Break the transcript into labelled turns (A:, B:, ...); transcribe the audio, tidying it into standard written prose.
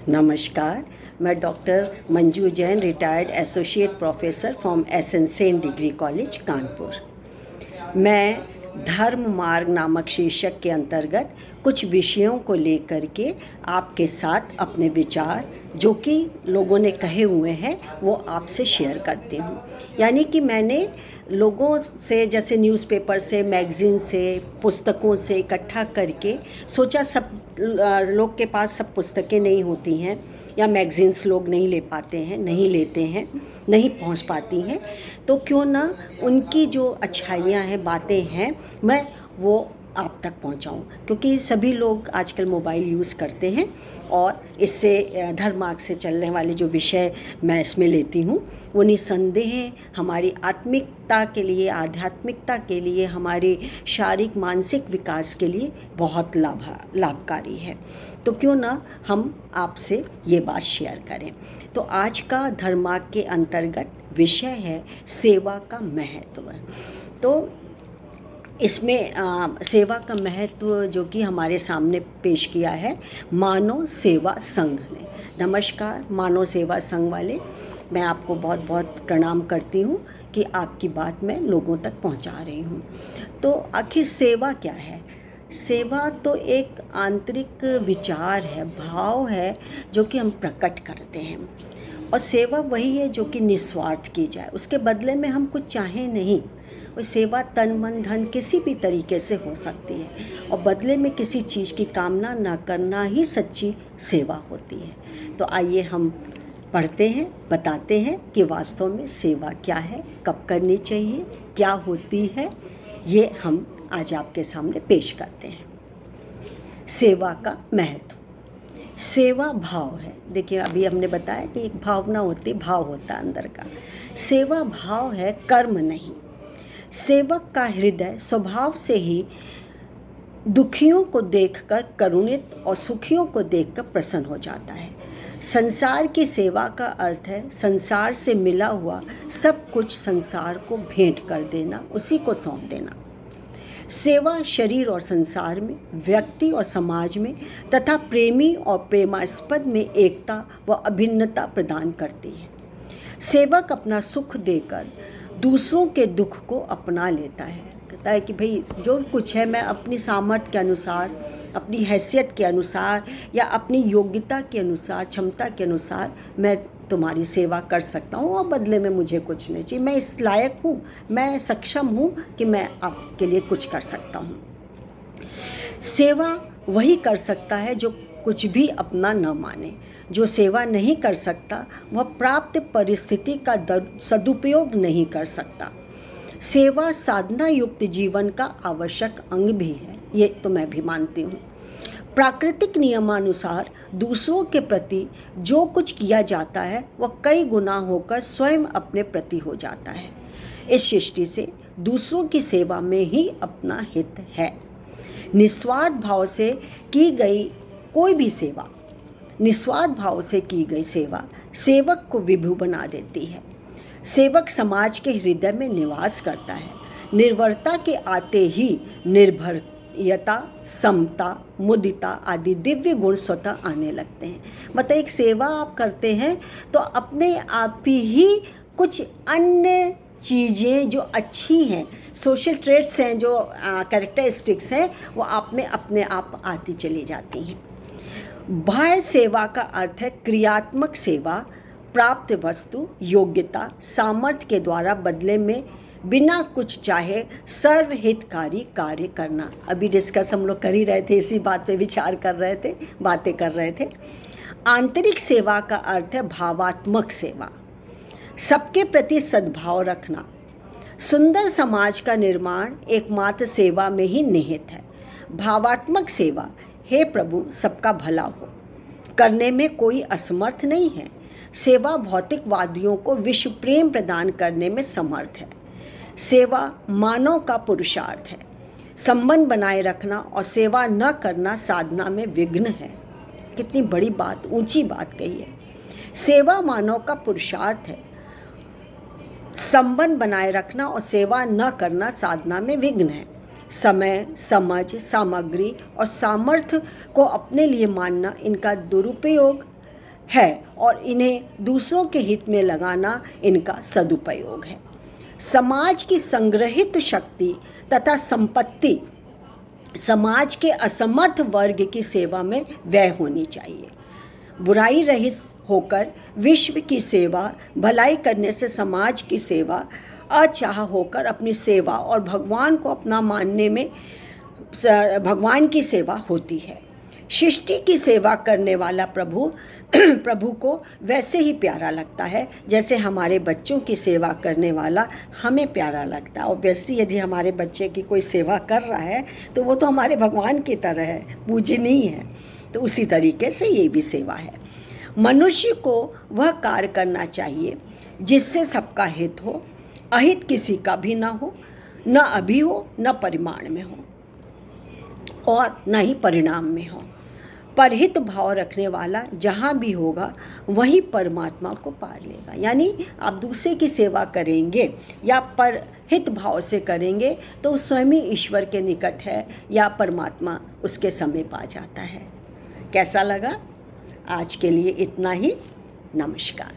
A: नमस्कार, मैं doctor Manju Jain, retired associate professor from S N Sen degree college Kanpur. मैं धर्म मार्ग नामक शीर्षक के अंतर्गत कुछ विषयों को लेकर के आपके साथ अपने विचार जो कि लोगों ने कहे हुए हैं वो आपसे शेयर करती हूँ। यानी कि मैंने लोगों से, जैसे न्यूज़पेपर से, मैगज़ीन से, पुस्तकों से इकट्ठा करके सोचा, सब लोग के पास सब पुस्तकें नहीं होती हैं या मैगज़ीन्स लोग नहीं ले पाते हैं, नहीं लेते हैं, नहीं पहुंच पाती हैं, तो क्यों ना उनकी जो अच्छाइयाँ हैं, बातें हैं, मैं वो आप तक पहुंचाऊं। क्योंकि सभी लोग आजकल मोबाइल यूज़ करते हैं और इससे धर्म मार्ग से चलने वाले जो विषय मैं इसमें लेती हूँ वो निसंदेह हमारी आत्मिकता के लिए, आध्यात्मिकता के लिए, हमारे शारीरिक मानसिक विकास के लिए बहुत लाभकारी है। तो क्यों ना हम आपसे ये बात शेयर करें। तो आज का धर्म मार्ग के अंतर्गत विषय है सेवा का महत्व। तो इसमें सेवा का महत्व जो कि हमारे सामने पेश किया है मानव सेवा संघ ने। नमस्कार मानव सेवा संघ वाले, मैं आपको बहुत बहुत प्रणाम करती हूँ कि आपकी बात मैं लोगों तक पहुँचा रही हूँ। तो आखिर सेवा क्या है? सेवा तो एक आंतरिक विचार है, भाव है जो कि हम प्रकट करते हैं। और सेवा वही है जो कि निस्वार्थ की जाए, उसके बदले में हम कुछ चाहें नहीं। और सेवा तन मन धन किसी भी तरीके से हो सकती है और बदले में किसी चीज़ की कामना न करना ही सच्ची सेवा होती है। तो आइए हम पढ़ते हैं, बताते हैं कि वास्तव में सेवा क्या है, कब करनी चाहिए, क्या होती है, ये हम आज आपके सामने पेश करते हैं। सेवा का महत्व। सेवा भाव है। देखिए, अभी हमने बताया कि एक भावना होती, भाव होता है अंदर का। सेवा भाव है, कर्म नहीं। सेवक का हृदय स्वभाव से ही दुखियों को देखकर करुणित और सुखियों को देखकर प्रसन्न हो जाता है। संसार की सेवा का अर्थ है संसार से मिला हुआ सब कुछ संसार को भेंट कर देना, उसी को सौंप देना। सेवा शरीर और संसार में, व्यक्ति और समाज में तथा प्रेमी और प्रेमास्पद में एकता व अभिन्नता प्रदान करती है। सेवक अपना सुख देकर दूसरों के दुख को अपना लेता है। कहता है कि भाई जो कुछ है मैं अपनी सामर्थ्य के अनुसार, अपनी हैसियत के अनुसार या अपनी योग्यता के अनुसार, क्षमता के अनुसार मैं तुम्हारी सेवा कर सकता हूँ और बदले में मुझे कुछ नहीं चाहिए। मैं इस लायक हूँ, मैं सक्षम हूँ कि मैं आपके लिए कुछ कर सकता हूँ। सेवा वही कर सकता है जो कुछ भी अपना न माने। जो सेवा नहीं कर सकता वह प्राप्त परिस्थिति का सदुपयोग नहीं कर सकता। सेवा साधना युक्त जीवन का आवश्यक अंग भी है, ये तो मैं भी मानती हूँ। प्राकृतिक नियमानुसार दूसरों के प्रति जो कुछ किया जाता है वह कई गुना होकर स्वयं अपने प्रति हो जाता है। इस सृष्टि से दूसरों की सेवा में ही अपना हित है। निस्वार्थ भाव से की गई कोई भी सेवा, निस्वार्थ भाव से की गई सेवा सेवक को विभु बना देती है। सेवक समाज के हृदय में निवास करता है। निर्भरता के आते ही निर्भयता, समता, मुदिता आदि दिव्य गुण स्वतः आने लगते हैं। मतलब एक सेवा आप करते हैं तो अपने आप ही कुछ अन्य चीज़ें जो अच्छी हैं, सोशल ट्रेट्स हैं, जो कैरेक्टरिस्टिक्स हैं, वो आप में अपने आप आती चली जाती हैं। बाह्य सेवा का अर्थ है क्रियात्मक सेवा, प्राप्त वस्तु, योग्यता, सामर्थ्य के द्वारा बदले में बिना कुछ चाहे सर्वहितकारी कार्य करना। अभी डिस्कस हम लोग कर ही रहे थे, इसी बात पे विचार कर रहे थे, बातें कर रहे थे। आंतरिक सेवा का अर्थ है भावात्मक सेवा, सबके प्रति सद्भाव रखना। सुंदर समाज का निर्माण एकमात्र सेवा में ही निहित है। भावात्मक सेवा, हे प्रभु सबका भला हो, करने में कोई असमर्थ नहीं है। सेवा भौतिकवादियों को विश्व प्रेम प्रदान करने में समर्थ है। सेवा मानव का पुरुषार्थ है। संबंध बनाए रखना और सेवा न करना साधना में विघ्न है। कितनी बड़ी बात, ऊंची बात कही है। सेवा मानव का पुरुषार्थ है। संबंध बनाए रखना और सेवा न करना साधना में विघ्न है। समय, समझ, सामग्री और सामर्थ्य को अपने लिए मानना इनका दुरुपयोग है और इन्हें दूसरों के हित में लगाना इनका सदुपयोग है। समाज की संग्रहित शक्ति तथा संपत्ति समाज के असमर्थ वर्ग की सेवा में व्यय होनी चाहिए। बुराई रहित होकर विश्व की सेवा, भलाई करने से समाज की सेवा, अचाह होकर अपनी सेवा और भगवान को अपना मानने में भगवान की सेवा होती है। सृष्टि की सेवा करने वाला प्रभु को वैसे ही प्यारा लगता है जैसे हमारे बच्चों की सेवा करने वाला हमें प्यारा लगता है। ऑब्वियसली यदि हमारे बच्चे की कोई सेवा कर रहा है तो वो तो हमारे भगवान की तरह है, पूजनीय है। तो उसी तरीके से ये भी सेवा है। मनुष्य को वह कार्य करना चाहिए जिससे सबका हित हो, अहित किसी का भी ना हो, न अभी हो, न परिमाण में हो और न ही परिणाम में हो। परहित भाव रखने वाला जहाँ भी होगा वहीं परमात्मा को पार लेगा। यानी आप दूसरे की सेवा करेंगे या परहित भाव से करेंगे तो स्वयं ही ईश्वर के निकट है या परमात्मा उसके समीप आ जाता है। कैसा लगा? आज के लिए इतना ही। नमस्कार।